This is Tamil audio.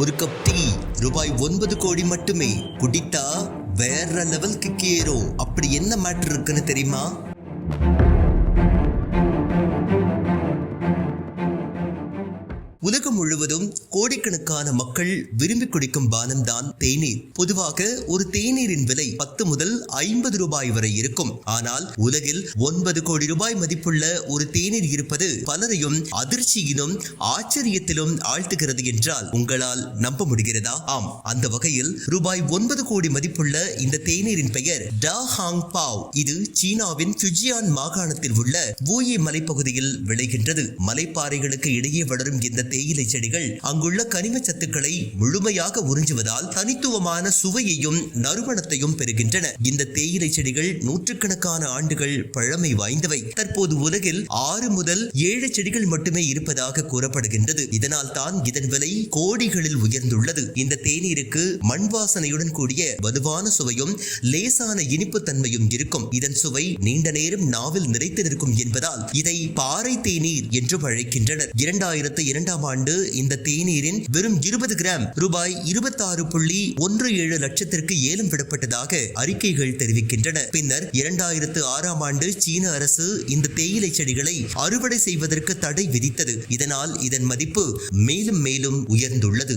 ஒரு கப் டீ ரூபாய் 9 கோடி மட்டுமே. குடித்தா வேற லெவல் கிக் ஏறும். அப்படி என்ன மேட்டர் இருக்குன்னு தெரியுமா? உலகம் முழுவதும் கோடிக்கணக்கான மக்கள் விரும்பி குடிக்கும் பானம்தான் தேநீர். பொதுவாக ஒரு தேநீரின் விலை 10 முதல் 50 ரூபாய் வரை இருக்கும். ஆனால் உலகில் 9 கோடி ரூபாய் மதிப்புள்ள ஒரு தேநீர் இருப்பது பலரையும் அதிர்ச்சியிலும் ஆச்சரியத்திலும் ஆழ்த்துகிறது என்றால் உங்களால் நம்ப முடிகிறதா? ஆம், அந்த வகையில் ரூபாய் 9 கோடி மதிப்புள்ள இந்த தேநீரின் பெயர் டா ஹாங் பாவ். இது சீனாவின் ஃபுஜியான் மாகாணத்தில் உள்ள வூயி மலைப்பகுதியில் விளைகின்றது. மலைப்பாறைகளுக்கு இடையே வளரும் இந்த தேயிலை செடிகள் அங்குள்ள கனிம சத்துக்களை முழுமையாக உறிஞ்சுவதால் தனித்துவமான சுவையையும் நறுமணத்தையும் பெறுகின்றன. இந்த தேயிலை செடிகள் நூற்றுக்கணக்கான ஆண்டுகள் பழமை வாய்ந்தவை. தற்போது உலகில் 6 முதல் 7 செடிகள் மட்டுமே இருப்பதாக கூறப்படுகின்றது. இதனால் தான் இதன் விலை கோடிகளில் உயர்ந்துள்ளது. இந்த தேநீருக்கு மண் வாசனையுடன் கூடிய வலுவான சுவையும் லேசான இனிப்பு தன்மையும் இருக்கும். இதன் சுவை நீண்ட நேரம் நாவில் நிலைத்து நிற்கும் என்பதால் இதை பாறை தேநீர் என்றும் அழைக்கின்றனர். 2002 ஆண்டு இந்த தேநீரின் வெறும் 20 கிராம் ரூபாய் 26.17 லட்சத்திற்கு ஏலம் விடப்பட்டதாக அறிக்கைகள் தெரிவிக்கின்றன. பின்னர் 2006 ஆண்டு சீன அரசு இந்த தேயிலை செடிகளை அறுவடை செய்வதற்கு தடை விதித்தது. இதனால் இதன் மதிப்பு மேலும் மேலும் உயர்ந்துள்ளது.